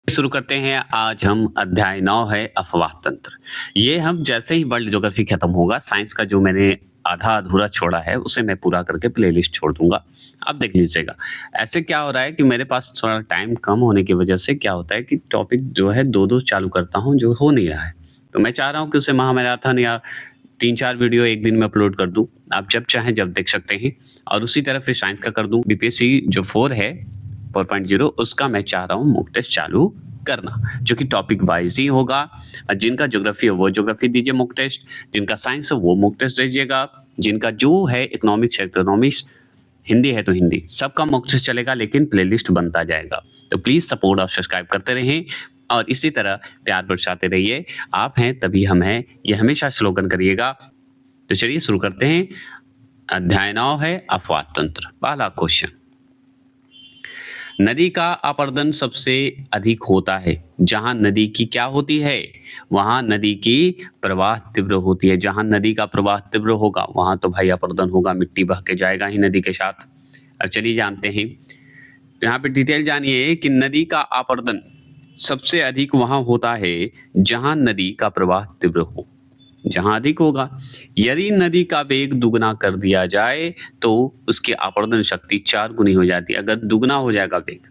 शुरू करते हैं। आज हम अध्याय 9 है अफवाह तंत्र। ये हम जैसे ही वर्ल्ड ज्योग्राफी खत्म होगा, साइंस का जो मैंने आधा अधूरा छोड़ा है उसे मैं पूरा करके प्लेलिस्ट छोड़ दूंगा। अब देख लीजिएगा। ऐसे क्या हो रहा है कि मेरे पास थोड़ा टाइम कम होने की वजह से क्या होता है कि टॉपिक जो है दो दो चालू करता हूँ, जो हो नहीं रहा है। तो मैं चाह रहा हूँ कि उसे महामैराथन या 3-4 वीडियो एक दिन में अपलोड कर दूं। आप जब चाहें जब देख सकते हैं। और उसी तरह फिर साइंस का कर दूं। बीपीएससी जो 4 है 4.0 उसका मैं चाह रहा हूँ मॉक टेस्ट चालू करना, जो कि टॉपिक वाइज ही होगा। जिनका ज्योग्राफी है वो ज्योग्राफी दीजिए मॉक टेस्ट, जिनका साइंस है वो मॉक टेस्ट दीजिएगा, जिनका जो है इकोनॉमिक्स है इकोनॉमिक्स, हिंदी है तो हिंदी, सबका मॉक टेस्ट चलेगा, लेकिन प्लेलिस्ट बनता जाएगा। तो प्लीज सपोर्ट और सब्सक्राइब करते रहें और इसी तरह प्यार बरसाते रहिए। आप हैं तभी हम हैं, ये हमेशा स्लोगन करिएगा। तो चलिए शुरू करते हैं। अध्याय 9 है अफवाह तंत्र। पहला क्वेश्चन, नदी का अपरदन सबसे अधिक होता है जहां नदी की क्या होती है? वहां नदी की प्रवाह तीव्र होती है। जहां नदी का प्रवाह तीव्र होगा वहां तो भाई अपरदन होगा, मिट्टी बह के जाएगा ही नदी के साथ। अब चलिए जानते हैं, यहाँ पे डिटेल जानिए कि नदी का अपरदन सबसे अधिक वहां होता है जहां नदी का प्रवाह तीव्र हो। जहां अधिक होगा, यदि नदी का वेग दुगना कर दिया जाए तो उसकी अपरदन शक्ति 4 गुनी हो जाती है। अगर दुगना हो जाएगा वेग,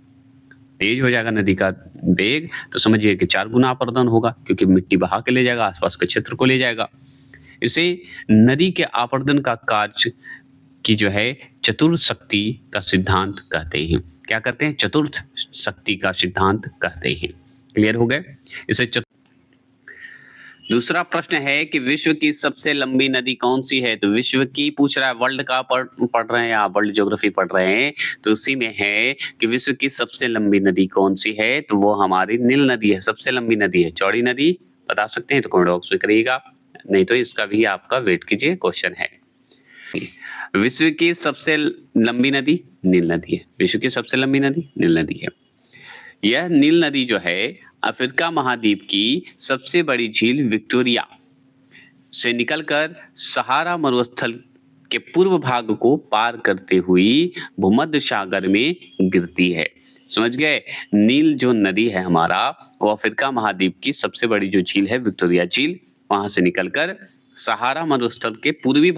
तेज हो जाएगा नदी का वेग, तो समझिए कि 4 गुना अपरदन होगा, क्योंकि मिट्टी बहा के ले जाएगा, आसपास के क्षेत्र को ले जाएगा। इसे नदी के अपरदन का कार्य की जो है चतुर्थ शक्ति का सिद्धांत कहते हैं। क्या कहते हैं? चतुर्थ शक्ति का सिद्धांत कहते हैं। क्लियर हो गए? इसे दूसरा प्रश्न है कि विश्व की सबसे लंबी नदी कौन सी है? तो विश्व की पूछ रहा है, वर्ल्ड का पढ़ रहे हैं आप, वर्ल्ड ज्योग्राफी पढ़ रहे हैं, तो उसी में है कि विश्व की सबसे लंबी नदी कौन सी है? तो वो हमारी नील नदी है, सबसे लंबी नदी है। चौड़ी नदी बता सकते हैं तो कमेंट बॉक्स में करिएगा, नहीं तो इसका भी आपका वेट कीजिए, क्वेश्चन है। विश्व की सबसे लंबी नदी नील नदी है। विश्व की सबसे लंबी नदी नील नदी है। यह नील नदी जो है अफ्रीका महाद्वीप की सबसे बड़ी झील विक्टोरिया से निकलकर सहारा मरुस्थल के पूर्व भाग को पार करते हुई भूमध्य सागर में गिरती है। समझ गए? नील जो नदी है हमारा, वो अफ्रीका महाद्वीप की सबसे बड़ी जो झील है विक्टोरिया झील, वहां से निकलकर सहारा मरुस्थल के पूर्वी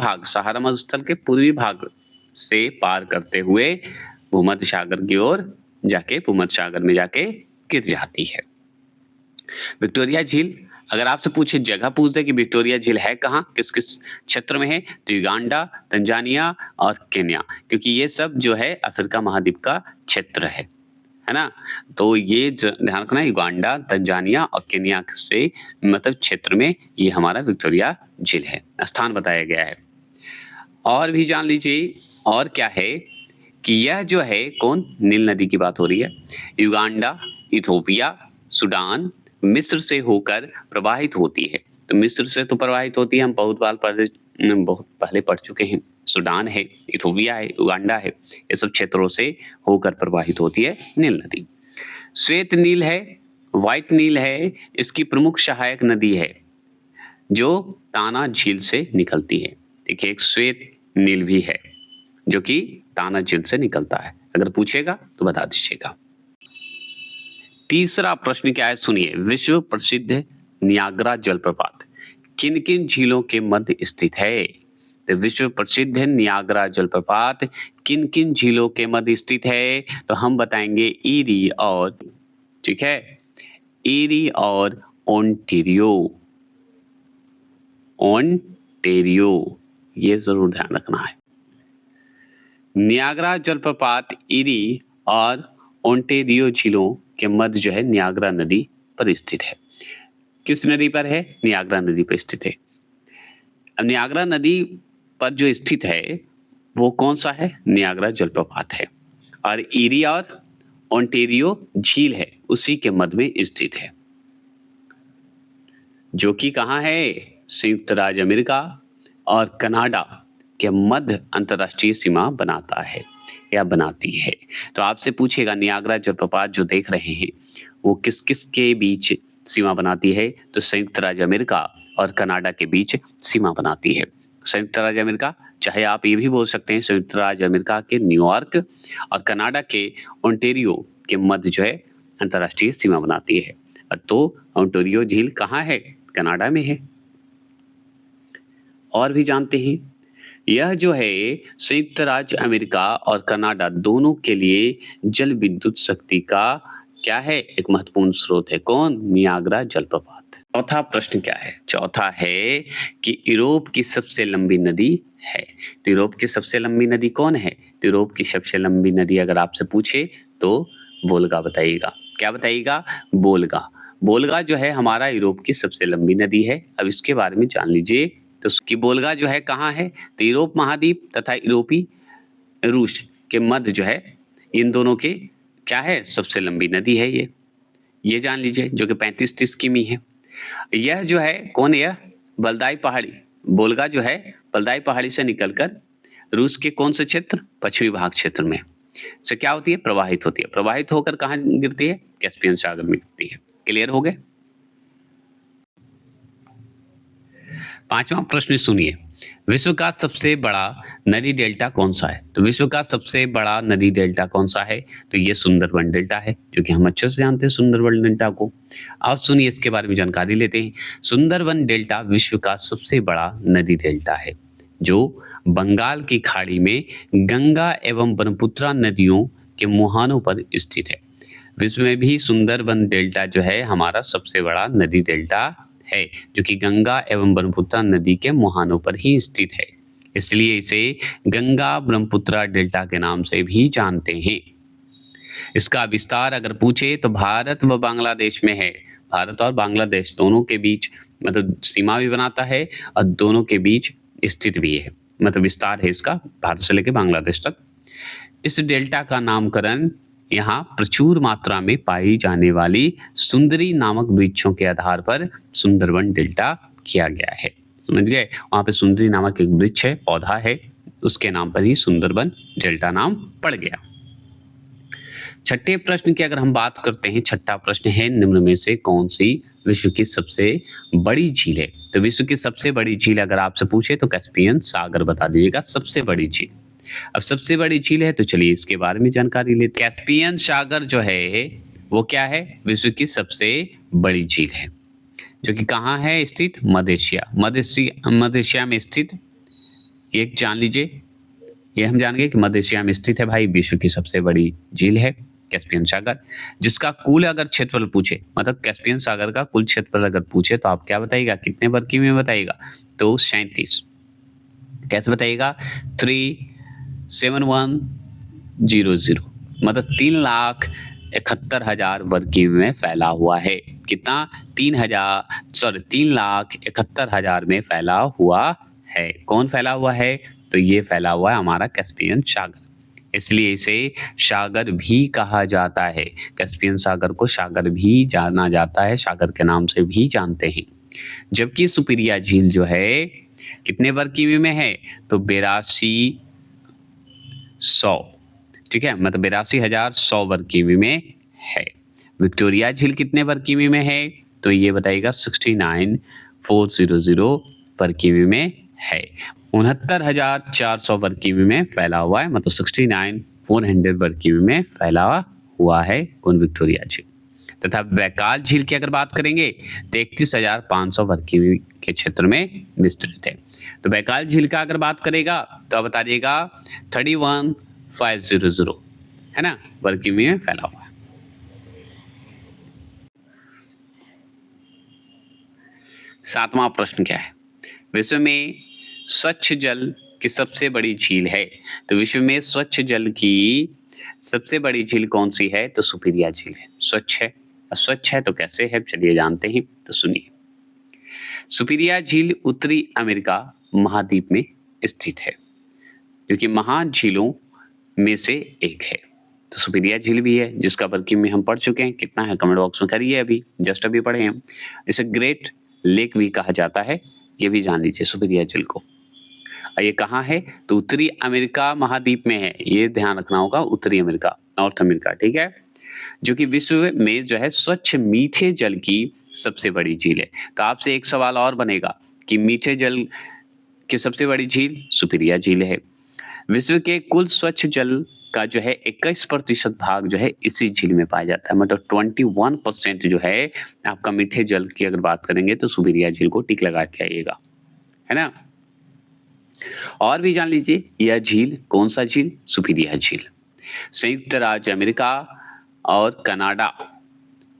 भाग से पार करते हुए भूमध्य सागर की ओर जाके भूमध्य सागर में जाके गिर जाती है। विक्टोरिया झील, अगर आपसे पूछे जगह पूछ दे कि विक्टोरिया झील है कहाँ, किस किस क्षेत्र में है, तो युगांडा, तंजानिया और केन्या, क्योंकि ये सब जो है अफ्रीका महाद्वीप का क्षेत्र है ना। तो ये ध्यान रखना, युगांडा, तंजानिया और केन्या से मतलब क्षेत्र में ये हमारा विक्टोरिया झील है, स्थान बताया गया है। और भी जान लीजिए, और क्या है कि यह जो है कौन, नील नदी की बात हो रही है, युगांडा, इथोपिया, सूडान, मिस्र से होकर प्रवाहित होती है। तो मिस्र से तो प्रवाहित होती है, हम बहुत पहले पढ़ चुके हैं। सूडान है, इथोपिया है, युगांडा है, ये सब क्षेत्रों से होकर प्रवाहित होती है नील नदी। श्वेत नील है, व्हाइट नील है, इसकी प्रमुख सहायक नदी है जो ताना झील से निकलती है। देखिए, एक श्वेत नील भी है जो कि ताना झील से निकलता है। अगर पूछेगा तो बता दीजिएगा। तीसरा प्रश्न क्या है, सुनिए। विश्व प्रसिद्ध नियाग्रा जलप्रपात किन किन झीलों के मध्य स्थित है? तो विश्व प्रसिद्ध नियाग्रा जलप्रपात किन किन झीलों के मध्य स्थित है? तो हम बताएंगे ईरी और, ठीक है, ईरी और ओंटेरियो, ये जरूर ध्यान रखना है। नियाग्रा जलप्रपात ईरी और ओंटेरियो झीलों के मध्य जो है नियाग्रा नदी पर स्थित है। किस नदी पर है? नियाग्रा नदी पर स्थित है। अब नियाग्रा नदी पर जो स्थित है वो कौन सा है? नियाग्रा जलप्रपात है। और ईरी और ओंटेरियो झील है, उसी के मध्य में स्थित है, जो कि कहाँ है? संयुक्त राज्य अमेरिका और कनाडा के मध्य अंतरराष्ट्रीय सीमा बनाता है या बनाती है। तो आपसे पूछेगा नियाग्रा जलप्रपात जो देख रहे हैं वो किस किस के बीच सीमा बनाती है? तो संयुक्त राज्य अमेरिका और कनाडा के बीच सीमा बनाती है। संयुक्त राज्य अमेरिका, चाहे आप ये भी बोल सकते हैं संयुक्त राज्य अमेरिका के न्यूयॉर्क और कनाडा के ओंटेरियो के मध्य जो है अंतर्राष्ट्रीय सीमा बनाती है। तो ओंटारियो झील कहाँ है? कनाडा में है। और भी जानते हैं, यह जो है संयुक्त राज्य अमेरिका और कनाडा दोनों के लिए जल विद्युत शक्ति का क्या है? एक महत्वपूर्ण स्रोत है। कौन? नियाग्रा जलप्रपात। चौथा प्रश्न क्या है? चौथा है कि यूरोप की सबसे लंबी नदी है। तो यूरोप की सबसे लंबी नदी कौन है? तो यूरोप की सबसे लंबी नदी अगर आपसे पूछे तो वोल्गा बताइएगा। क्या बताइएगा? वोल्गा। वोल्गा जो है हमारा यूरोप की सबसे लंबी नदी है। अब इसके बारे में जान लीजिए। तो उसकी वोल्गा जो है कहाँ है? तो यूरोप महाद्वीप तथा यूरोपी रूस के मध्य जो है, इन दोनों के क्या है? सबसे लंबी नदी है ये जान लीजिए, जो कि 35-30 किमी है। यह जो है कौन? यह बलदाई पहाड़ी, वोल्गा जो है बलदाई पहाड़ी से निकलकर रूस के कौन से क्षेत्र? पश्चिमी भाग क्षेत्र में से क्या होती है? प्रवाहित होती है। प्रवाहित होकर कहाँ गिरती है? कैस्पियन सागर में गिरती है। क्लियर हो गए? पांचवा प्रश्न सुनिए, विश्व का सबसे बड़ा नदी डेल्टा कौन सा है? तो विश्व का सबसे बड़ा नदी डेल्टा कौन सा है? तो ये सुंदरबन डेल्टा है, जो कि हम अच्छे से जानते हैं सुंदरबन डेल्टा को। अब सुनिए इसके बारे में जानकारी लेते हैं। सुंदरबन डेल्टा विश्व का सबसे बड़ा नदी डेल्टा है, जो बंगाल की खाड़ी में गंगा एवं ब्रह्मपुत्रा नदियों के मुहानों पर स्थित है। विश्व में भी सुंदरबन डेल्टा जो है हमारा सबसे बड़ा नदी डेल्टा है, जो कि गंगा एवं ब्रह्मपुत्रा नदी के मुहानों पर ही स्थित है। इसलिए इसे गंगा ब्रह्मपुत्रा डेल्टा के नाम से भी जानते हैं। इसका विस्तार अगर पूछे तो भारत व बांग्लादेश में है। भारत और बांग्लादेश दोनों के बीच मतलब सीमा भी बनाता है और दोनों के बीच स्थित भी है। मतलब विस्तार है इसका भारत से लेकर बांग्लादेश तक। इस डेल्टा का नामकरण यहाँ प्रचुर मात्रा में पाई जाने वाली सुंदरी नामक वृक्षों के आधार पर सुंदरबन डेल्टा किया गया है। समझ गए? वहां पे सुंदरी नामक एक वृक्ष है, पौधा है, उसके नाम पर ही सुंदरबन डेल्टा नाम पड़ गया। छठे प्रश्न की अगर हम बात करते हैं, छठा प्रश्न है, निम्न में से कौन सी विश्व की सबसे बड़ी झील है? तो विश्व की सबसे बड़ी झील अगर आपसे पूछे तो कैस्पियन सागर बता दीजिएगा, सबसे बड़ी झील। अब सबसे बड़ी झील है तो चलिए इसके बारे में जानकारी लेते हैं। कैस्पियन सागर जो है वो क्या है? विश्व की सबसे बड़ी झील है, जो कि कहाँ है स्थित? मध्य एशिया में स्थित। एक जान लीजिए, ये हम जान गए कि मध्य एशिया में स्थित है भाई विश्व की सबसे बड़ी झील है कैस्पियन सागर, जिसका कुल अगर क्षेत्रफल पूछे, मतलब कैस्पियन सागर का कुल क्षेत्रफल अगर पूछे तो आप क्या बताइएगा? कितने वर्ग किमी में बताइएगा? तो 37। कैसे बताइएगा? 37100, मतलब 3,71,000 वर्ग किमी में फैला हुआ है। कितना? 3,71,000 में फैला हुआ है। कौन फैला हुआ है? तो ये फैला हुआ है हमारा कैस्पियन सागर, इसलिए इसे सागर भी कहा जाता है। कैस्पियन सागर को सागर भी जाना जाता है, सागर के नाम से भी जानते हैं। जबकि सुपीरिया झील जो है कितने वर्ग किमी में है? तो 8200, ठीक है, मतलब 82,100 वर्ग किमी में है। विक्टोरिया झील कितने वर्ग किमी में है? तो ये बताइएगा 69,400 वर्ग किमी में है। 69,400 वर्ग किमी में फैला हुआ है, मतलब 69,400 वर्ग किमी में फैला हुआ है कौन? विक्टोरिया झील। तथा बैकाल झील की अगर बात करेंगे तो 31,500 वर्ग किमी के क्षेत्र में विस्तृत है। तो बैकाल झील का अगर बात करेगा तो आप बता दिएगा 31,500 है ना, वर्ग किमी में फैला हुआ है। सातवां प्रश्न क्या है? विश्व में स्वच्छ जल की सबसे बड़ी झील है। तो विश्व में स्वच्छ जल की सबसे बड़ी झील कौन सी है? तो सुपीरिया झील है। स्वच्छ है, स्वच्छ है तो कैसे है चलिए जानते हैं। तो सुनिए, सुपीरिया झील उत्तरी अमेरिका महाद्वीप में स्थित है, जो कि महान झीलों में से एक है। तो सुपीरिया झील भी है, जिसका वर्ग किमी में हम पढ़ चुके हैं। कितना है कमेंट बॉक्स में करिए, अभी जस्ट अभी पढ़े हम। इसे ग्रेट लेक भी कहा जाता है, ये भी जान लीजिए सुपीरिया झील को। ये कहाँ है? तो उत्तरी अमेरिका महाद्वीप में है, ये ध्यान रखना होगा, उत्तरी अमेरिका, नॉर्थ अमेरिका, ठीक है, जो कि विश्व में जो है स्वच्छ मीठे जल की सबसे बड़ी झील है। तो आपसे एक सवाल और बनेगा कि मीठे जल की सबसे बड़ी झील सुपीरिया झील है। विश्व के कुल स्वच्छ जल का जो है 21% भाग जो है इसी झील में पाया जाता है। मतलब 21% जो है आपका मीठे जल की अगर बात करेंगे तो सुपीरिया झील को टिक लगा के आइएगा, है ना? और भी जान लीजिए यह झील कौन सा झील? सुपीरिया झील संयुक्त राज्य अमेरिका और कनाडा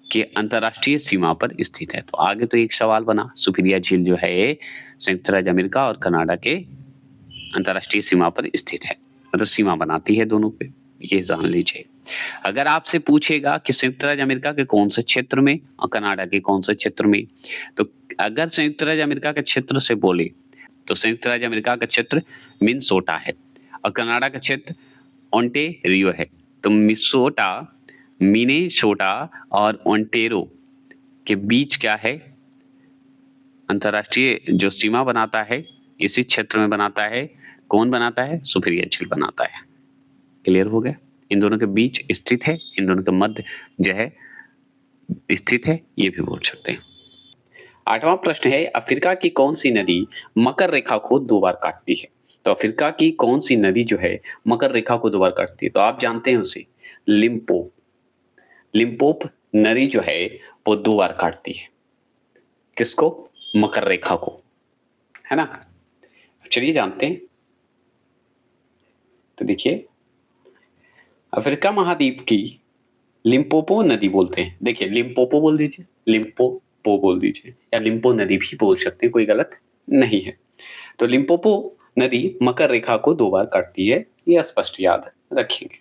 के अंतर्राष्ट्रीय सीमा पर स्थित है। तो आगे तो एक सवाल बना, सुपीरिया झील जो है संयुक्त राज्य अमेरिका और कनाडा के अंतर्राष्ट्रीय सीमा पर स्थित है, मतलब सीमा बनाती है दोनों पे, ये जान लीजिए। अगर आपसे पूछेगा कि संयुक्त राज्य अमेरिका के कौन से क्षेत्र में और कनाडा के कौन से क्षेत्र में, तो अगर संयुक्त राज्य अमेरिका के क्षेत्र से बोले तो संयुक्त राज्य अमेरिका का क्षेत्र मिनेसोटा है और कनाडा का क्षेत्र ओंटारियो है। तो मिनेसोटा और ओंटारियो के बीच क्या है? अंतर्राष्ट्रीय जो सीमा बनाता है इसी क्षेत्र में बनाता है। कौन बनाता है? सुपीरिया झील बनाता है। क्लियर हो गया? इन दोनों के बीच स्थित है, इन दोनों के मध्य जो है स्थित है, ये भी बोल सकते हैं। 8वां प्रश्न है, अफ्रीका की कौन सी नदी मकर रेखा को 2 बार काटती है? तो अफ्रीका की कौन सी नदी जो है मकर रेखा को 2 बार काटती है? तो आप जानते हैं उसे, लिम्पोप। लिम्पोप नदी जो है वो 2 बार काटती है। किसको? मकर रेखा को, है ना? चलिए जानते हैं। तो देखिए, अफ्रीका महाद्वीप की लिम्पोपो नदी बोलते हैं। देखिए, लिम्पोपो बोल दीजिए, लिम्पोपो बोल दीजिए, या लिम्पो नदी भी बोल सकते हैं, कोई गलत नहीं है। तो लिम्पोपो नदी मकर रेखा को 2 बार काटती है, ये स्पष्ट याद रखेंगे।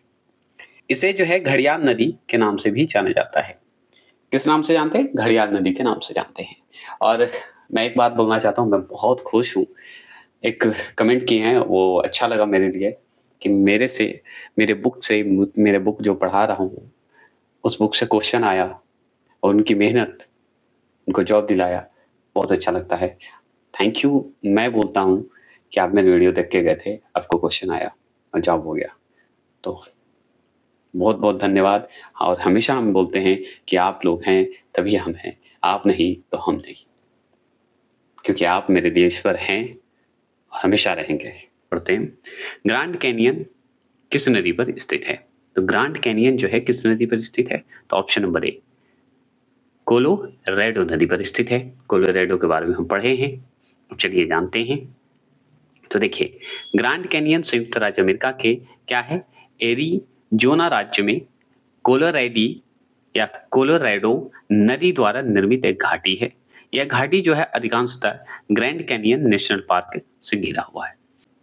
इसे जो है घड़ियाल नदी के नाम से भी जाना जाता है। किस नाम से जानते हैं? घड़ियाल नदी के नाम से जानते हैं। और मैं एक बात बोलना चाहता हूँ, मैं बहुत खुश हूँ, एक कमेंट किए हैं, वो अच्छा लगा मेरे लिए कि मेरे बुक जो पढ़ा रहा हूँ उस बुक से क्वेश्चन आया और उनकी मेहनत उनको जॉब दिलाया, बहुत अच्छा लगता है। थैंक यू मैं बोलता हूँ कि आप मेरी वीडियो देख के गए थे, आपको क्वेश्चन आया और जॉब हो गया, तो बहुत बहुत धन्यवाद। और हमेशा हम बोलते हैं कि आप लोग हैं तभी हम हैं, आप नहीं तो हम नहीं, क्योंकि आप मेरे देश पर हैं और हमेशा रहेंगे। पढ़ते हैं, ग्रैंड कैनियन किस नदी पर स्थित है? तो ग्रैंड कैनियन जो है किस नदी पर स्थित है? तो ऑप्शन नंबर ए, कोलोराडो नदी पर स्थित है। कोलोराडो के बारे में हम पढ़े हैं, चलिए जानते हैं। तो देखिए, ग्रैंड कैनियन संयुक्त राज्य अमेरिका के क्या है? एरिजोना राज्य में कोलोराडो या कोलोराडो नदी द्वारा निर्मित एक घाटी है। यह घाटी जो है अधिकांशतः ग्रैंड कैनियन नेशनल पार्क से घिरा हुआ है।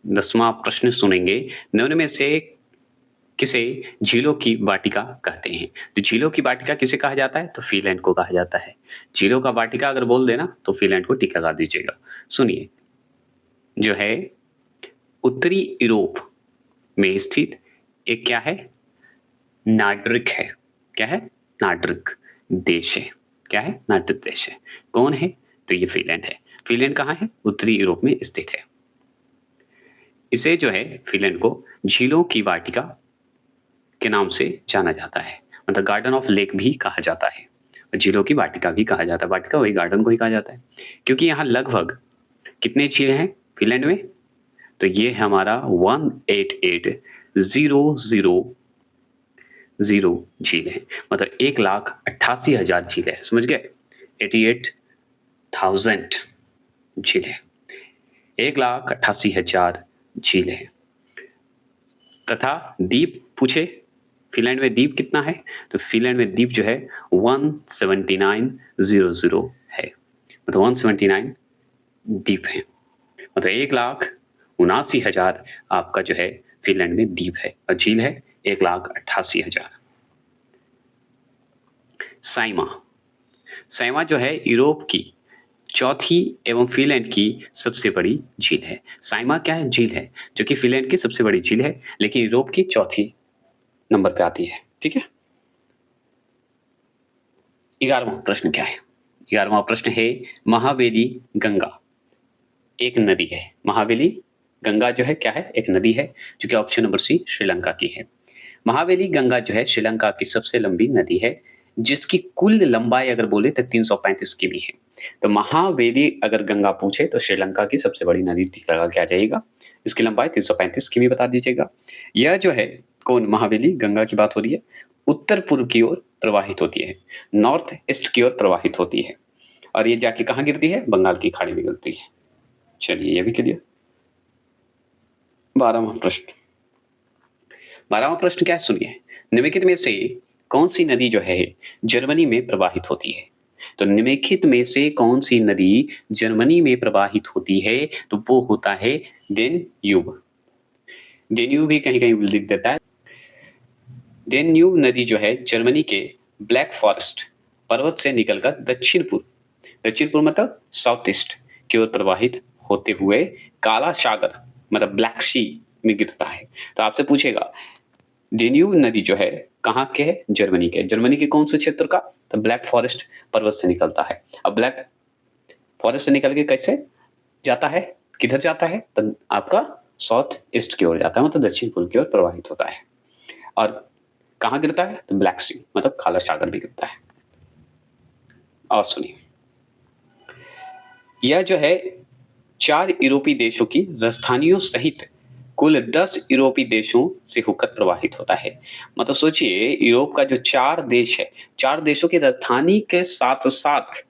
10वां प्रश्न सुनेंगे, निम्न में से किसे झीलों की वाटिका कहते हैं? तो झीलों की वाटिका किसे कहा जाता है? तो फिनलैंड को कहा जाता है। झीलों का वाटिका अगर बोल देना तो फिनलैंड को टिक लगा दीजिएगा। सुनिए, जो है उत्तरी यूरोप में स्थित एक क्या है? नार्डिक है। क्या है? नार्डिक देश है। क्या है? नार्डिक देश है। कौन है? तो ये फिनलैंड है। फिनलैंड कहाँ है? उत्तरी यूरोप में स्थित है। इसे जो है फिनलैंड को झीलों की वाटिका के नाम से जाना जाता है, मतलब गार्डन ऑफ लेक भी कहा जाता है और झीलों की वाटिका भी कहा जाता है। वाटिका वही गार्डन को ही कहा जाता है, क्योंकि यहाँ लगभग कितने झील हैं फिनलैंड में? तो ये है हमारा 188,000 झील है, मतलब 1,88,000 झील है। समझ गए? 88,000 झील है, 1,88,000 झील है। तथा द्वीप पूछे, फिनलैंड में द्वीप कितना है? तो फिनलैंड में द्वीप जो है 179,000 है, मतलब 179 द्वीप है, मतलब 1,79,000 आपका जो है फिनलैंड में द्वीप है और झील है 1,88,000। साइमा जो है यूरोप की चौथी एवं फिनलैंड की सबसे बड़ी झील है। साइमा क्या है? झील है, जो कि फिनलैंड की सबसे बड़ी झील है, लेकिन यूरोप की चौथी नंबर पे आती है। ठीक है। 11वां प्रश्न क्या है? 11वां प्रश्न है, महावेली गंगा एक नदी है। महावेली गंगा जो है क्या है? एक नदी है, जो कि ऑप्शन नंबर सी श्रीलंका की है। महावेली गंगा जो है श्रीलंका की सबसे लंबी नदी है, जिसकी कुल लंबाई अगर बोले तो 335 किमी है। तो महावेली अगर गंगा पूछे तो श्रीलंका की सबसे बड़ी नदी टिक लगा के आ जाएगा। इसकी लंबाई 335 किमी बता दीजिएगा। यह जो है कौन? महावेली, गंगा की बात हो रही है। उत्तर पूर्व की ओर प्रवाहित होती है, नॉर्थ ईस्ट की ओर प्रवाहित होती है और ये जाके कहाँ गिरती है? बंगाल की खाड़ी में गिरती है। चलिए ये भी क्लियर। 12वां प्रश्न। 12वां प्रश्न क्या है सुनिए। निम्नलिखित में से कौन सी नदी जो है जर्मनी में प्रवाहित होती है? तो निम्नलिखित में से कौन सी नदी जर्मनी में प्रवाहित होती है? तो वो होता है डेन्यूब। डेन्यूब भी कहीं कहीं लिख देता है। डेन्यूब नदी जो है जर्मनी के ब्लैक फॉरेस्ट पर्वत से निकलकर दक्षिण पूर्व मतलब साउथ ईस्ट की ओर प्रवाहित होते हुए काला सागर मतलब ब्लैक सी में गिरता है। तो आपसे पूछेगा डेन्यूब नदी जो है कहाँ के है? जर्मनी के। जर्मनी के कौन से क्षेत्र का? तो ब्लैक फॉरेस्ट पर्वत से निकलता है। अब ब्लैक फॉरेस्ट से निकल के कैसे जाता है? किधर जाता है? तो आपका साउथ ईस्ट की ओर जाता है, मतलब दक्षिण पूर्व की ओर प्रवाहित होता है। और कहाँ गिरता है? तो ब्लैक सी मतलब काला सागर में गिरता है। और सुनिए, यह जो है 4 यूरोपीय देशों की राजधानियों सहित कुल 10 यूरोपीय देशों से होकर प्रवाहित होता है। मतलब सोचिए यूरोप का जो 4 देश है, 4 देशों की राजधानी के साथ-साथ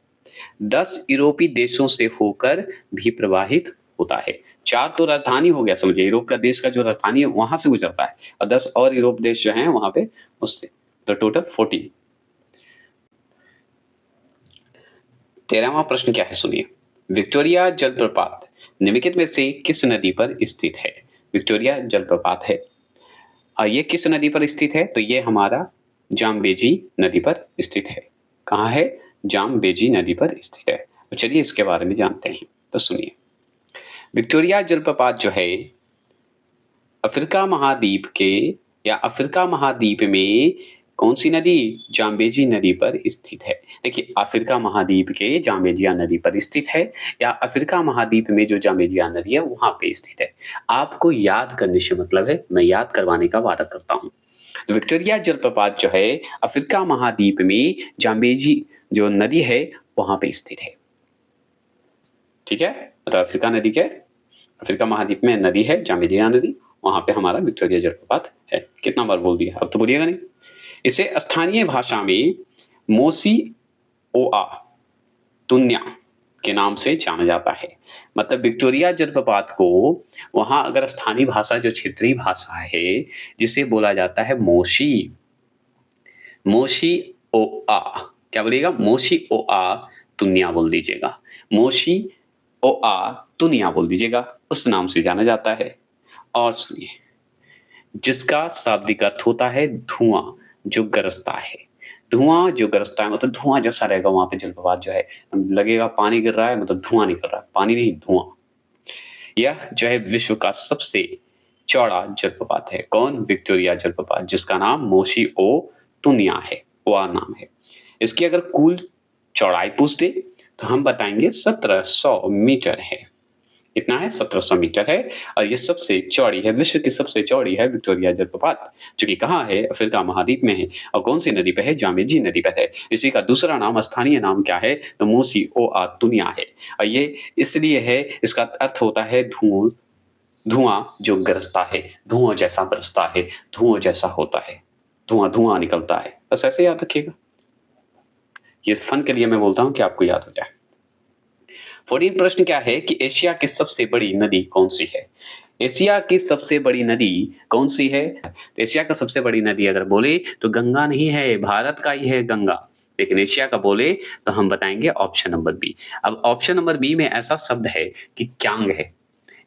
10 यूरोपीय देशों से होकर भी प्रवाहित होता है। 4 तो राजधानी हो गया समझिए, यूरोप का देश का जो राजधानी है वहाँ से गुजरता है और 10 और यूरोप देश जो हैं वहाँ पे उससे, तो टोटल 14। 13वां प्रश्न क्या है सुनिए। विक्टोरिया जलप्रपात निम्नलिखित में से किस नदी पर स्थित है? विक्टोरिया जलप्रपात है और ये किस नदी पर स्थित है? तो ये हमारा जाम्बेजी नदी पर स्थित है। कहाँ है? जाम्बेजी नदी पर स्थित है। तो चलिए इसके बारे में जानते हैं। तो सुनिए, विक्टोरिया जलप्रपात जो है अफ्रीका महाद्वीप के या अफ्रीका महाद्वीप में कौन सी नदी? जाम्बेजी नदी पर स्थित है। देखिए अफ्रीका महाद्वीप के जाम्बेजिया नदी पर स्थित है या अफ्रीका महाद्वीप में जो जाम्बेजिया नदी है वहां पे स्थित है। आपको याद करने से मतलब है, मैं याद करवाने का वादा करता हूँ। विक्टोरिया जलप्रपात जो है अफ्रीका महाद्वीप में जाम्बेजी जो नदी है वहां पे स्थित है। ठीक है, मतलब अफ्रीका महाद्वीप में नदी है जाम्बेजिया नदी, वहां पे हमारा विक्टोरिया जलप्रपात है। कितना बार बोल दिया, अब तो बोलिएगा नहीं। इसे स्थानीय भाषा में मोसी ओआ तुन्या के नाम से जाना जाता है। मतलब विक्टोरिया जलप्रपात को वहां अगर स्थानीय भाषा जो क्षेत्रीय भाषा है जिसे बोला जाता है मोशी ओआ, क्या बोलिएगा? मोशी ओआ तुन्या बोल दीजिएगा। मोशी ओआ तुन्या बोल दीजिएगा, उस नाम से जाना जाता है। और सुनिए, जिसका शाब्दिक अर्थ होता है धुआं जो गरजता है। धुआं जो गरजता है मतलब धुआं जैसा रहेगा वहां पे जलप्रपात जो है, लगेगा पानी गिर रहा है मतलब धुआं निकल रहा है, पानी नहीं धुआं। यह जो है विश्व का सबसे चौड़ा जलप्रपात है। कौन? विक्टोरिया जलप्रपात, जिसका नाम मोशी ओ तुनिया है, वह नाम है। इसकी अगर कुल चौड़ाई पूछ दे तो हम बताएंगे 1700 मीटर है। कितना है? 1700 मीटर है और ये सबसे चौड़ी है, विश्व की सबसे चौड़ी है विक्टोरिया जलप्रपात, जो कि कहाँ है? अफ्रीका महाद्वीप में है। और कौन सी नदी पे है? जाम्बेजी नदी पर है। इसी का दूसरा नाम, स्थानीय नाम क्या है? तो मोसी ओ आ तुनिया है। और ये इसलिए है, इसका अर्थ होता है धुआं जो गरजता है, धुआं जैसा बरसता है, धुआं जैसा होता है, धुआं निकलता है। बस ऐसे याद रखिएगा, ये फन के लिए मैं बोलता हूँ कि आपको याद हो जाए। 14 प्रश्न क्या है कि एशिया की सबसे बड़ी नदी कौन सी है? एशिया की सबसे बड़ी नदी कौन सी है? तो एशिया का सबसे बड़ी नदी अगर बोले तो गंगा नहीं है, भारत का ही है गंगा। लेकिन एशिया का बोले तो हम बताएंगे ऑप्शन नंबर बी। अब ऑप्शन नंबर बी में ऐसा शब्द है कि क्यांग है,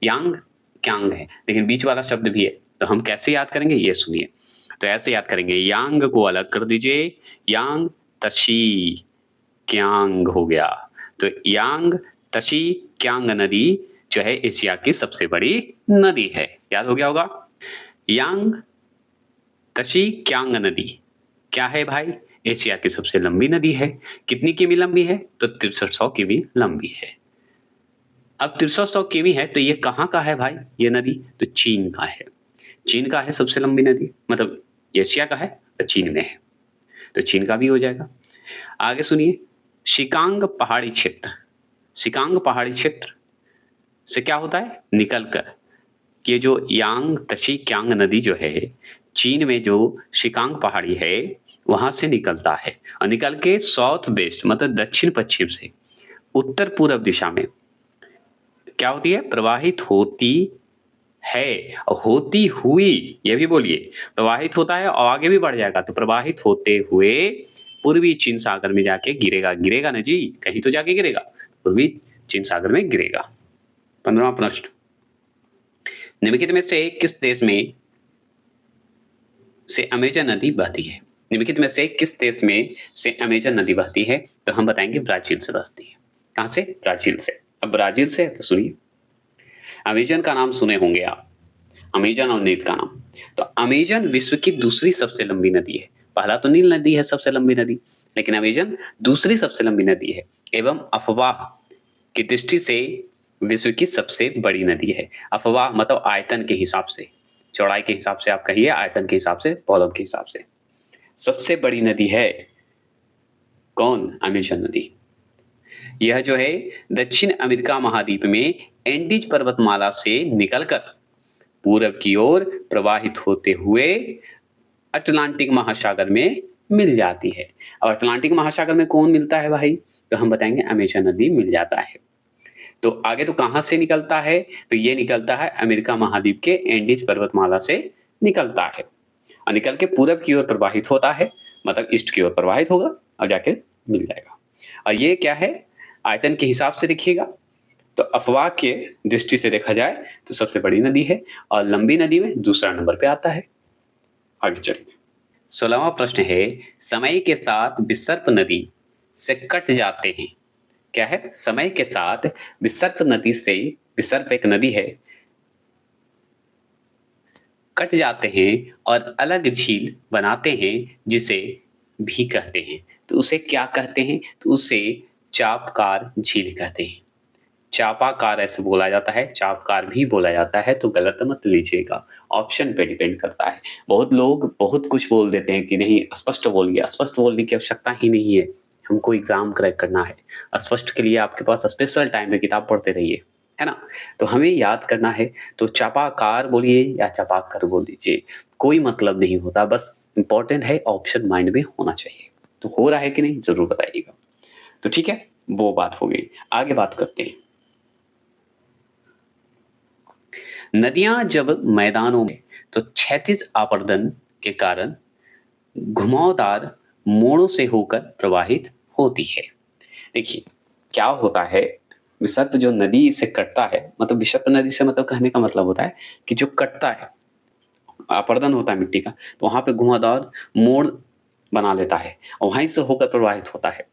यांग क्यांग है, लेकिन बीच वाला शब्द भी है। तो हम कैसे याद करेंगे ये सुनिए। तो ऐसे याद करेंगे, यांग को अलग कर दीजिए, यांग तशी क्यांग हो गया। तो यांग तशी क्यांग नदी जो है एशिया की सबसे बड़ी नदी है। याद हो गया होगा। यांग तशी क्यांग नदी क्या है भाई? एशिया की सबसे लंबी नदी है। कितनी किमी लंबी है? तो 6300 किमी लंबी है। अब 6300 किमी है तो ये कहाँ का है भाई ये नदी? तो चीन का है। चीन का है सबसे लंबी नदी, मतलब एशिया का है तो चीन में है, तो चीन का भी हो जाएगा। आगे सुनिए, शिकांग पहाड़ी क्षेत्र, शिकांग पहाड़ी क्षेत्र से क्या होता है? निकलकर ये जो यांग तशी क्यांग नदी जो है चीन में जो शिकांग पहाड़ी है वहां से निकलता है और निकल के साउथ वेस्ट मतलब दक्षिण पश्चिम से उत्तर पूर्व दिशा में क्या होती है, प्रवाहित होती है और होती हुई, ये भी बोलिए, प्रवाहित होता है और आगे भी बढ़ जाएगा तो प्रवाहित होते हुए पूर्वी चीन सागर में जाके गिरेगा। गिरेगा ना जी, कहीं तो जाके गिरेगा, पूर्वी चीन सागर में गिरेगा। 15वां प्रश्न, निम्नलिखित में से किस देश में से अमेजन नदी बहती है? निम्नलिखित में से किस देश में से अमेजन नदी बहती है? तो हम बताएंगे ब्राजील से बहती है। कहां से? ब्राजील से। अब ब्राजील से है तो सुनिए, अमेजन का नाम सुने होंगे आप, अमेजन और नील का नाम। तो अमेजन विश्व की दूसरी सबसे लंबी नदी है। पहला तो नील नदी है सबसे लंबी नदी, लेकिन अमेजन दूसरी सबसे लंबी नदी है एवं अफवाह की दृष्टि से विश्व की सबसे बड़ी नदी है। अफवाह मतलब आयतन के हिसाब से, चौड़ाई के हिसाब से आप कहिए, आयतन के हिसाब से, वॉल्यूम के हिसाब से सबसे बड़ी नदी है कौन? अमेजन नदी। यह जो है दक्षिण अमेरिका महाद्वीप में एंडीज पर्वतमाला से निकलकर पूरब की ओर प्रवाहित होते हुए अटलांटिक महासागर में मिल जाती है। और अटलांटिक महासागर में कौन मिलता है भाई? तो हम बताएंगे अमेजन नदी मिल जाता है। तो आगे तो कहां से निकलता है? तो ये निकलता है अमेरिका महाद्वीप के एंडीज पर्वतमाला से निकलता है और निकल के पूरब की ओर प्रवाहित होता है, मतलब ईस्ट की ओर प्रवाहित होगा और जाके मिल जाएगा। और ये क्या है, आयतन के हिसाब से देखिएगा तो अफवाह के दृष्टि से देखा जाए तो सबसे बड़ी नदी है और लंबी नदी में दूसरा नंबर पे आता है। आगे चलिए, 16वां प्रश्न है, समय के साथ विसर्प नदी से कट जाते हैं। क्या है? समय के साथ विसर्प नदी से, विसर्प एक नदी है, कट जाते हैं और अलग झील बनाते हैं जिसे भी कहते हैं। तो उसे क्या कहते हैं? तो उसे चापकार झील कहते हैं। चापाकार ऐसे बोला जाता है, चापकार भी बोला जाता है, तो गलत मत लीजिएगा, ऑप्शन पे डिपेंड करता है। बहुत लोग बहुत कुछ बोल देते हैं कि नहीं स्पष्ट बोलिए, स्पष्ट बोलने की आवश्यकता ही नहीं है, हमको एग्जाम क्रैक करना है। स्पष्ट के लिए आपके पास स्पेशल टाइम में किताब पढ़ते रहिए, है ना। तो हमें याद करना है, तो चापाकार बोलिए या चापाकर बोल दीजिए, कोई मतलब नहीं होता, बस इंपॉर्टेंट है ऑप्शन माइंड में होना चाहिए। तो हो रहा है कि नहीं जरूर बताइएगा। तो ठीक है, वो बात हो गई। आगे बात करते हैं, नदियां जब मैदानों में तो क्षैतिज आवर्धन के कारण घुमावदार मोड़ों से होकर प्रवाहित होती है। देखिए क्या होता है, विसर्प जो नदी से कटता है, मतलब विसर्प नदी से मतलब कहने का मतलब होता है कि जो कटता है, आवर्धन होता है मिट्टी का, तो वहां पे घुमावदार मोड़ बना लेता है और वहीं से होकर प्रवाहित होता है।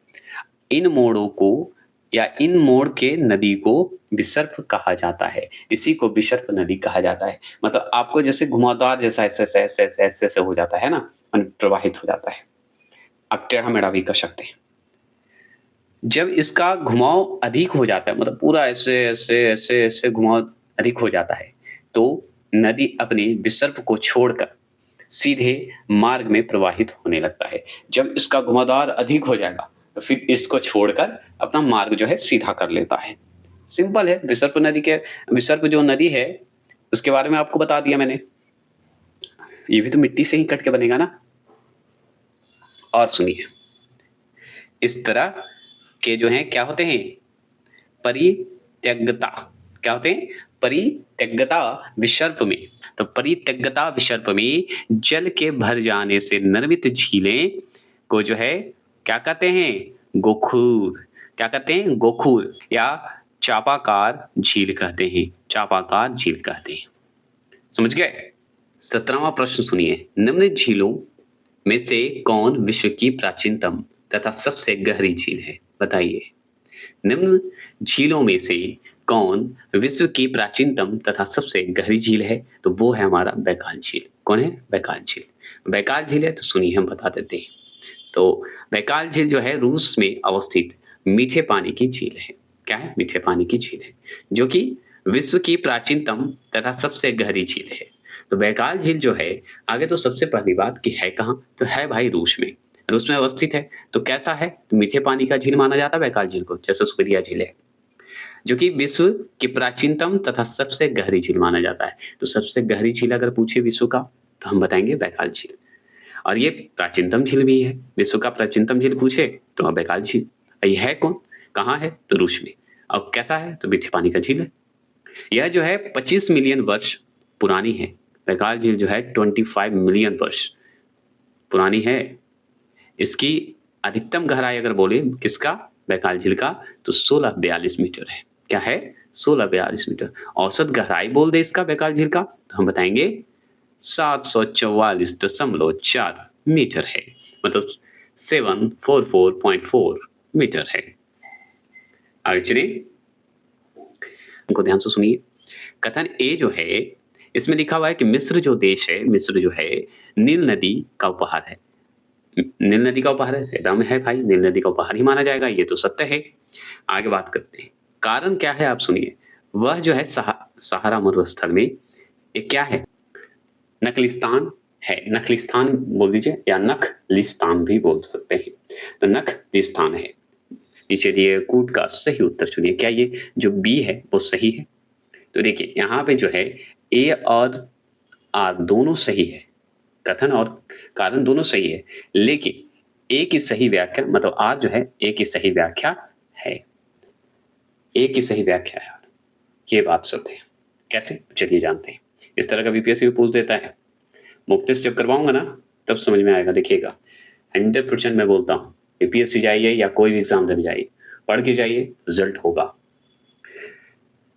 इन मोड़ों को या इन मोड़ के नदी को विसर्प कहा जाता है, इसी को विसर्प नदी कहा जाता है। मतलब आपको जैसे घुमावदार जैसा ऐसे ऐसे ऐसे ऐसे ऐसे ऐसे हो जाता है ना, प्रवाहित हो जाता है, आप टेढ़ा मेढ़ा भी कर सकते हैं। जब इसका घुमाव अधिक हो जाता है, मतलब पूरा ऐसे ऐसे ऐसे ऐसे घुमाव अधिक हो जाता है, तो नदी अपने विसर्प को छोड़कर सीधे मार्ग में प्रवाहित होने लगता है। जब इसका घुमावदार अधिक हो जाएगा तो फिर इसको छोड़कर अपना मार्ग जो है सीधा कर लेता है। सिंपल है। विसर्प जो नदी है उसके बारे में आपको बता दिया मैंने, ये भी तो मिट्टी से ही कट के बनेगा ना। और सुनिए, इस तरह के जो हैं क्या होते हैं, परित्यक्ता, क्या होते हैं, परित्यक्ता विसर्प में। तो परित्यक्ता विसर्प में जल के भर जाने से निर्मित झीलें को जो है क्या कहते हैं, गोखूर। क्या कहते हैं, गोखूर या चापाकार झील कहते हैं, चापाकार झील कहते हैं। समझ गए। 17वां प्रश्न सुनिए, निम्न झीलों में से कौन विश्व की प्राचीनतम तथा सबसे गहरी झील है? बताइए, निम्न झीलों में से कौन विश्व की प्राचीनतम तथा सबसे गहरी झील है? तो वो है हमारा बैकाल झील। कौन है? बैकाल झील। बैकाल झील है तो सुनिए हम बता देते हैं। तो बैकाल झील जो है रूस में अवस्थित मीठे पानी की झील है। क्या है? मीठे पानी की झील है, जो कि विश्व की प्राचीनतम तथा सबसे गहरी झील है। तो बैकाल झील जो है, आगे तो सबसे पहली बात कि है कहाँ, तो है भाई रूस में, रूस में अवस्थित है। तो कैसा है, तो मीठे पानी का झील माना जाता है बैकाल झील को, जैसे सुखदिया झील है, जो कि विश्व की प्राचीनतम तथा सबसे गहरी झील माना जाता है। तो सबसे गहरी झील अगर पूछे विश्व का तो हम बताएंगे बैकाल झील। और ये प्राचीनतम झील भी है, विश्व का प्राचीनतम झील पूछे तो बैकाल झील। और ये है कौन, कहाँ है, तो रूस में। और कैसा है, तो मीठे पानी का झील है। यह जो है 25 मिलियन वर्ष पुरानी है। बैकाल झील जो है 25 मिलियन वर्ष पुरानी है। इसकी अधिकतम गहराई अगर बोले किसका, बैकाल झील का, तो 1642 मीटर है। क्या है, 1642 मीटर। औसत गहराई बोल दे इसका बैकाल झील का, तो हम बताएंगे 744.4 मीटर है, मतलब 744.4 मीटर है। आगे चलिए, इनको ध्यान से सुनिए। कथन ए जो है इसमें लिखा हुआ है कि मिस्र जो देश है, मिस्र जो है नील नदी का उपहार है। नील नदी का उपहार है, एकदम है भाई, नील नदी का उपहार ही माना जाएगा, ये तो सत्य है। आगे बात करते हैं, कारण क्या है आप सुनिए। वह जो है सहारा मरुस्थल में एक क्या है, नखलिस्तान है। नखलिस्तान बोल दीजिए या नखलिस्तान भी बोल सकते हैं, तो नखलिस्तान है। नीचे दिए कूट का सही उत्तर चुनिए। क्या ये जो बी है वो सही है, तो देखिए यहाँ पे जो है ए और आर दोनों सही है, कथन और कारण दोनों सही है, लेकिन ए की सही व्याख्या, मतलब आर जो है ए की सही व्याख्या है, ए की सही व्याख्या है। ये बात सत्य है। कैसे, चलिए जानते हैं। इस तरह का बीपीएससी भी पूछ देता है। मुफ्त से जब करवाऊंगा ना तब समझ में आएगा, देखिएगा 100% मैं बोलता हूँ। बीपीएससी जाइए या कोई भी एग्जाम देने जाइए, पढ़ के जाइए, रिजल्ट होगा।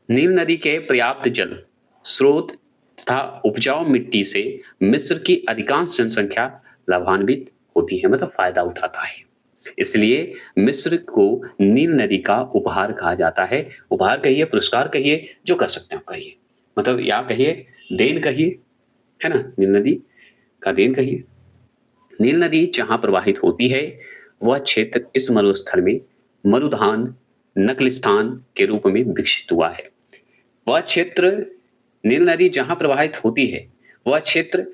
नील नदी के पर्याप्त जल स्रोत तथा उपजाऊ मिट्टी से मिस्र की अधिकांश जनसंख्या लाभान्वित होती है, मतलब फायदा उठाता है। इसलिए मिस्र को नील नदी का उपहार कहा जाता है। उपहार कहिए, पुरस्कार कहिए, जो कर सकते हैं आप कहिए, मतलब या कहिए देन कहिए, है ना, नील नदी का देन कहिए। नील नदी जहां प्रवाहित होती है वह क्षेत्र इस मरुस्थल में मरुधान नखलिस्तान के रूप में विकसित हुआ है। वह क्षेत्र, नील नदी जहां प्रवाहित होती है वह क्षेत्र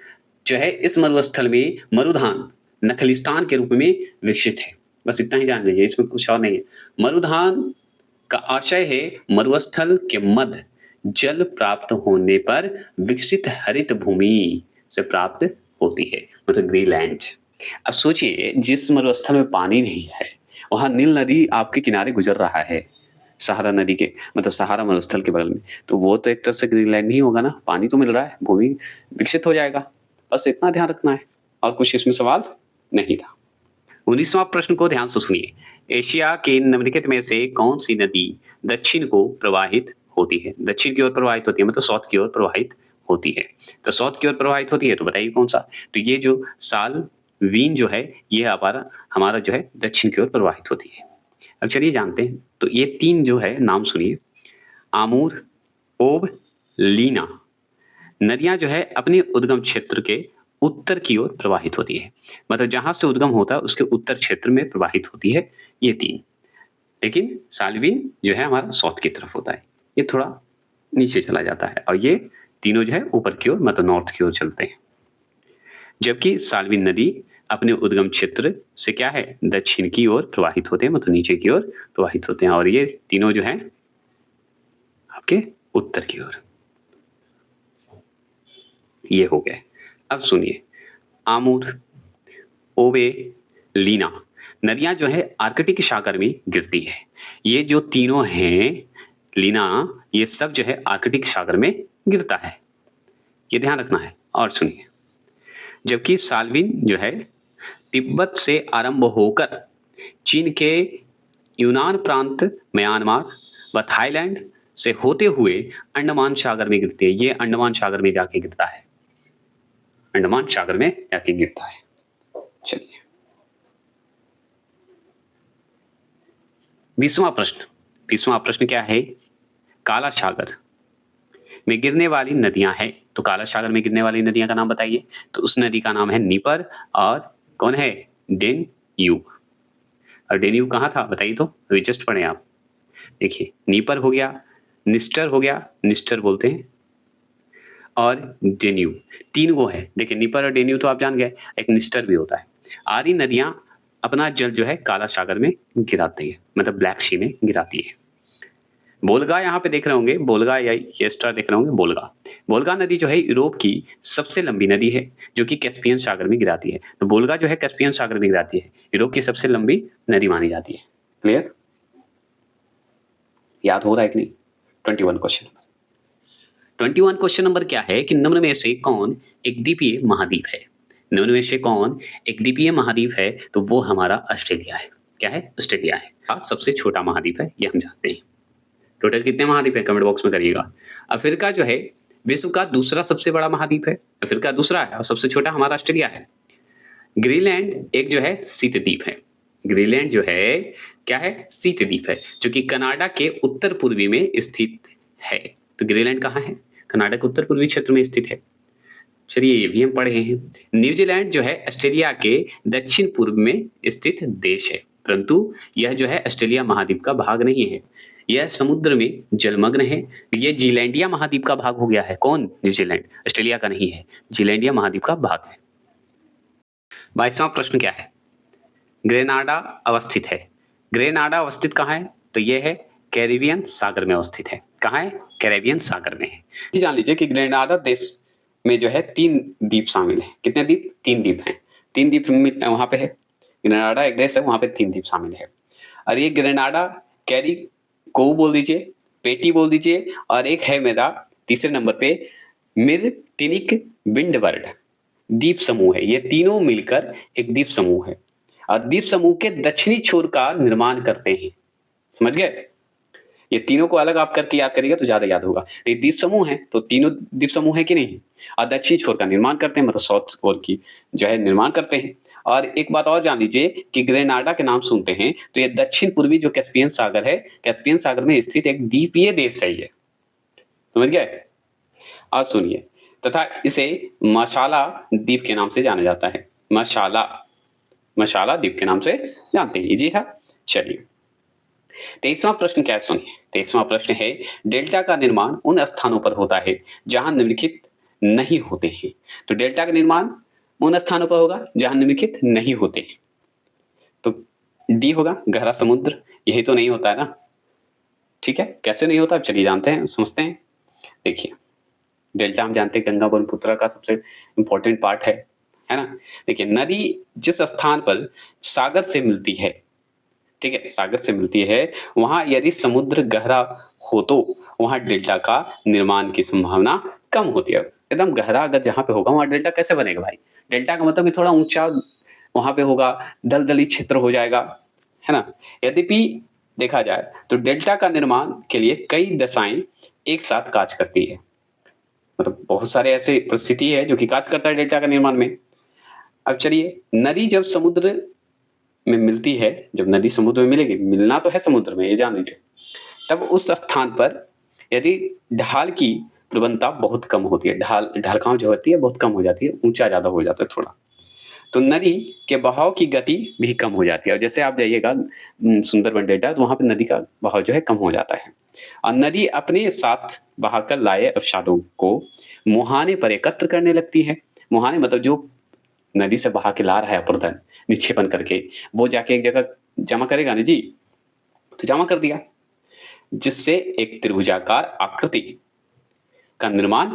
जो है इस मरुस्थल में मरुधान नखलिस्तान के रूप में विकसित है। बस इतना ही जान लीजिए, इसमें कुछ और नहीं है। मरुधान का आशय है मरुस्थल के मध्य जल प्राप्त होने पर विकसित हरित भूमि से प्राप्त होती है, मतलब ग्रीनलैंड। अब सोचिए जिस मरुस्थल में पानी नहीं है वहां नील नदी आपके किनारे गुजर रहा है, सहारा नदी के, मतलब सहारा मरुस्थल के बगल में, तो वो तो एक तरह से ग्रीनलैंड ही होगा ना, पानी तो मिल रहा है, भूमि विकसित हो जाएगा। बस इतना ध्यान रखना है, और कुछ इसमें सवाल नहीं था। 19वां प्रश्न को ध्यान से सुनिए। एशिया के निम्नलिखित में से कौन सी नदी दक्षिण को प्रवाहित होती है, दक्षिण की ओर प्रवाहित होती है, मतलब साउथ की ओर प्रवाहित होती है। तो साउथ की ओर प्रवाहित होती है तो बताइए कौन सा, तो ये जो सालवीन जो है ये हमारा जो है दक्षिण की ओर प्रवाहित होती है। अब चलिए जानते हैं, तो ये तीन जो है नाम सुनिए, आमूर, ओब, लीना नदियां जो है अपने उद्गम क्षेत्र के उत्तर की ओर प्रवाहित होती है, मतलब जहां से उद्गम होता है उसके उत्तर क्षेत्र में प्रवाहित होती है ये तीन। लेकिन सालवीन जो है हमारा साउथ की तरफ होता है, ये थोड़ा नीचे चला जाता है, और ये तीनों जो है ऊपर की ओर, मतलब नॉर्थ की ओर चलते हैं। जबकि सालवीन नदी अपने उद्गम क्षेत्र से क्या है, दक्षिण की ओर प्रवाहित होते हैं, मतलब नीचे की ओर प्रवाहित होते हैं, और ये तीनों जो है आपके उत्तर की ओर। ये हो गए। अब सुनिए, आमूर, ओबे, लीना नदियां जो है आर्कटिक सागर में गिरती है। ये जो तीनों हैं, लीना, ये सब जो है आर्कटिक सागर में गिरता है, ये ध्यान रखना है। और सुनिए, जबकि सालवीन जो है तिब्बत से आरंभ होकर चीन के यूनान प्रांत, म्यांमार व थाईलैंड से होते हुए अंडमान सागर में गिरती है। ये अंडमान सागर में जाके गिरता है, अंडमान सागर में जाके गिरता है। चलिए 20वां प्रश्न। 20वां प्रश्न क्या है, काला सागर में गिरने वाली नदियां हैं, तो काला सागर में गिरने वाली नदियां का नाम बताइए। तो उस नदी का नाम है नीपर, और कौन है, डेन्यूब। और डेन्यूब कहाँ था बताइए, तो अभी जस्ट पढ़े आप। देखिए नीपर हो गया, निस्टर हो गया, निस्टर बोलते हैं, और डेन्यूब, तीन वो है। देखिए नीपर और डेन्यूब तो आप जान गए, एक निस्टर भी होता है। आदि नदियां अपना जल जो है काला सागर में गिराती है, मतलब ब्लैक सी में गिराती है। वोल्गा यहाँ पे देख रहे होंगे, वोल्गा या ये स्टार देख रहे होंगे, वोल्गा। वोल्गा नदी जो है यूरोप की सबसे लंबी नदी है, जो कि कैस्पियन सागर में गिराती है। तो वोल्गा जो है कैस्पियन सागर में गिराती है, यूरोप की सबसे लंबी नदी मानी जाती है। क्लियर? याद हो रहा है कि नहीं? 21 क्वेश्चन नंबर। 21 क्वेश्चन नंबर क्या है कि निम्न में से कौन एक द्वीपीय महाद्वीप है? निम्न में से कौन एक द्वीपीय महाद्वीप है? तो वो हमारा ऑस्ट्रेलिया है। क्या है? ऑस्ट्रेलिया है। सबसे छोटा महाद्वीप है, ये हम जानते हैं। टोटल कितने महाद्वीप है कमेंट बॉक्स में करिएगा। अफ्रीका जो है विश्व का दूसरा सबसे बड़ा महाद्वीप है, अफ्रीका दूसरा है और सबसे छोटा हमारा ऑस्ट्रेलिया है। ग्रीनलैंड एक जो है शीत द्वीप है। ग्रीनलैंड जो है क्या है? शीत द्वीप है, जो कि कनाडा के उत्तर पूर्वी में स्थित है। तो ग्रीनलैंड कहाँ है? कनाडा के उत्तर पूर्वी क्षेत्र में स्थित है। चलिए ये भी हम पढ़े हैं। न्यूजीलैंड जो है ऑस्ट्रेलिया के दक्षिण पूर्व में स्थित देश है, परंतु यह जो है ऑस्ट्रेलिया महाद्वीप का भाग नहीं है, यह समुद्र में जलमग्न है। ये जीलैंडिया महाद्वीप का भाग हो गया है। कौन? न्यूजीलैंड, ऑस्ट्रेलिया का नहीं है, जीलैंडिया महाद्वीप का भाग है। 22वां प्रश्न क्या है? ग्रेनाडा अवस्थित है। ग्रेनाडा अवस्थित कहाँ है? तो ये है कैरिबियन सागर में अवस्थित है। कहाँ है? कैरिबियन सागर में है। ये जान लीजिए कि ग्रेनाडा देश में जो है 3 द्वीप शामिल है। कितने द्वीप? 3 द्वीप हैं। 3 द्वीप वहां पे है। ग्रेनाडा एक देश है, वहां पे 3 द्वीप शामिल है। और ये ग्रेनाडा कैरी को बोल दीजिए, पेटी बोल दीजिए, और एक है मेरा तीसरे नंबर पे मिरटिनिक विंडबर्ड द्वीप समूह है। ये तीनों मिलकर एक द्वीप समूह है और द्वीप समूह के दक्षिणी छोर का निर्माण करते हैं। समझ गए? ये तीनों को अलग आप करके याद करिएगा तो ज्यादा याद होगा। ये द्वीप समूह है, तो तीनों द्वीप समूह है कि नहीं, और दक्षिणी छोर का निर्माण करते हैं, मतलब साउथ पोल की जो है निर्माण करते हैं। और एक बात और जान लीजिए कि ग्रेनाडा के नाम सुनते हैं तो ये दक्षिण पूर्वी जो कैस्पियन सागर है, कैस्पियन सागर में स्थित एक द्वीपीय देश है ये। समझ गए? और सुनिए, तथा इसे मशाला द्वीप के नाम से जाना जाता है। मशाला द्वीप के नाम से जानते हैं। जी था। चलिए 23वां प्रश्न क्या है? सुनिए, 23वां प्रश्न है डेल्टा का निर्माण उन स्थानों पर होता है जहां निम्नलिखित नहीं होते हैं। तो डेल्टा का निर्माण उन स्थानों पर होगा जहां निम्नलिखित नहीं होते हैं। तो डी होगा गहरा समुद्र, यही तो नहीं होता है ना। ठीक है, कैसे नहीं होता चलिए जानते हैं, समझते हैं। देखिए डेल्टा हम जानते हैं गंगा ब्रह्मपुत्र का सबसे इंपॉर्टेंट पार्ट है ना। देखिए नदी जिस स्थान पर सागर से मिलती है, ठीक है, सागर से मिलती है, वहां यदि समुद्र गहरा हो तो वहां डेल्टा का निर्माण की संभावना कम होती है। एकदम गहरा अगर जहां पे होगा वहां डेल्टा कैसे बनेगा भाई? डेल्टा का मतलब कि थोड़ा ऊंचा वहां पे होगा, दलदली क्षेत्र हो जाएगा, है ना। यद्यपि देखा जाए तो डेल्टा का निर्माण के लिए कई दशाएं एक साथ कार्य करती है, मतलब बहुत सारे ऐसे परिस्थिति है जो कि कार्य करता है डेल्टा का निर्माण में। अब चलिए नदी जब समुद्र में मिलती है, जब नदी समुद्र में मिलेगी, मिलना तो है समुद्र में ये जान लीजिए, तब उस स्थान पर यदि ढाल की प्रवणता बहुत कम होती है, ढलकाव जो होती है बहुत कम हो जाती है, ऊंचा ज्यादा हो जाता है थोड़ा, तो नदी के बहाव की गति भी कम हो जाती है। और जैसे आप जाइएगा सुंदरबन डेल्टा तो वहां पे नदी का बहाव जो है कम हो जाता है और नदी अपने साथ बहाकर लाए अवसादों को मुहाने पर एकत्र करने लगती है। मुहाने मतलब जो नदी से बहा के ला रहा है अपर्दन निक्षेपण करके, वो जाके एक जगह जमा करेगा ना जी, तो जमा कर दिया, जिससे एक त्रिभुजाकार आकृति का निर्माण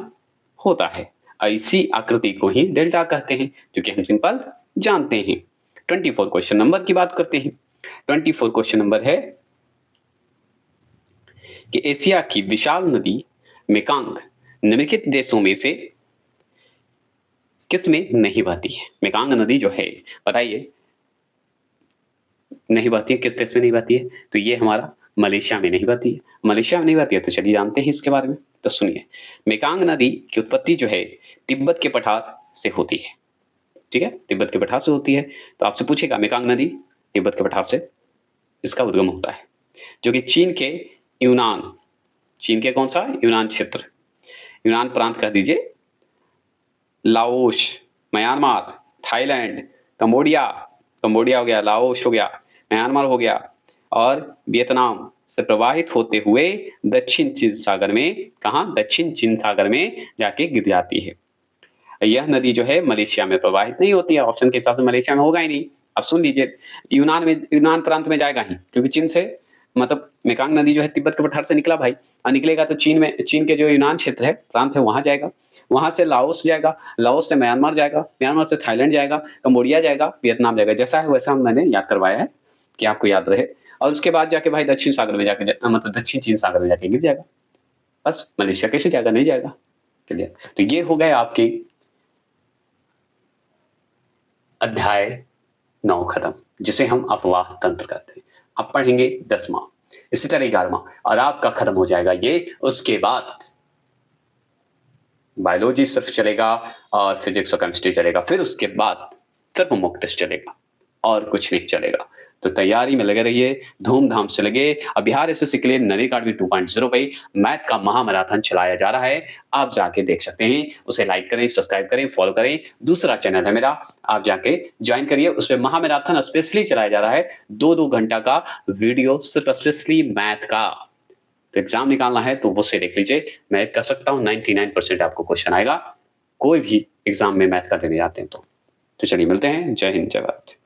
होता है। ऐसी आकृति को ही डेल्टा कहते हैं, जो कि हम सिंपल जानते हैं। 24 क्वेश्चन नंबर की बात करते हैं। 24 क्वेश्चन नंबर है कि एशिया की विशाल नदी मेकांग निम्नलिखित देशों में से किसमें नहीं बहती है? मेकांग नदी जो है बताइए नहीं बहती है, किस देश में नहीं बहती है? तो ये हमारा मलेशिया में नहीं बहती है। मलेशिया में नहीं बहती है तो चलिए जानते हैं इसके बारे में। तो सुनिए, मेकांग नदी की उत्पत्ति जो है तिब्बत के पठार से होती है। ठीक है, तिब्बत के पठार से होती है। तो आपसे पूछेगा मेकांग नदी तिब्बत के पठार से इसका उद्गम होता है, जो कि चीन के यूनान, चीन के कौन सा? यूनान क्षेत्र, यूनान प्रांत कह दीजिए, Laos, Myanmar, Thailand, Cambodia, Cambodia हो गया, लाओस हो गया, म्यांमार हो गया और वियतनाम से प्रवाहित होते हुए दक्षिण चीन सागर में, कहाँ? दक्षिण चीन सागर में जाके गिर जाती है। यह नदी जो है मलेशिया में प्रवाहित नहीं होती है, ऑप्शन के हिसाब से मलेशिया में होगा ही नहीं। अब सुन लीजिए, यूनान प्रांत में जाएगा ही, क्योंकि चीन से मतलब मेकांग नदी जो है तिब्बत के पठार से निकला भाई, और निकलेगा तो चीन के जो यूनान क्षेत्र है, प्रांत है, वहाँ जाएगा। वहाँ से लाओस जाएगा, लाओस से म्यांमार जाएगा, म्यांमार से थाईलैंड जाएगा, कंबोडिया जाएगा, वियतनाम जाएगा। जैसा है वैसा मैंने याद करवाया है कि आपको याद रहे। और उसके बाद जाके भाई दक्षिण सागर में जाके मतलब दक्षिण चीन सागर में जाके गिर जाएगा। बस मलेशिया कैसे जाएगा? नहीं जाएगा। क्लियर? तो ये हो गए आपके अध्याय 9 खत्म, जिसे हम अपवाह तंत्र कहते हैं। अब पढ़ेंगे 10वां, इसी तरह 11वां, और आपका खत्म हो जाएगा ये। उसके बाद बायोलॉजी सिर्फ चलेगा और फिजिक्स और केमिस्ट्री चलेगा। फिर उसके बाद सिर्फ मॉक टेस्ट चलेगा और कुछ नहीं चलेगा। तो तैयारी में लगे रहिए, धूमधाम से लगे। अब बिहार एसएससी के लिए नन अकाडमी 2.0 पे मैथ का महामैराथन चलाया जा रहा है। आप जाके देख सकते हैं, उसे लाइक करें, सब्सक्राइब करें, फॉलो करें। दूसरा चैनल है मेरा, आप जाके ज्वाइन करिए। उस पे महामैराथन स्पेशली चलाया जा रहा है, 2-2 घंटा का वीडियो सिर्फ स्पेशली मैथ का। तो एग्जाम निकालना है तो वो से देख लीजिए। मैं कह सकता हूँ 99% आपको क्वेश्चन आएगा, कोई भी एग्जाम में मैथ का देने जाते हैं तो चलिए मिलते हैं। जय हिंद, जय भारत।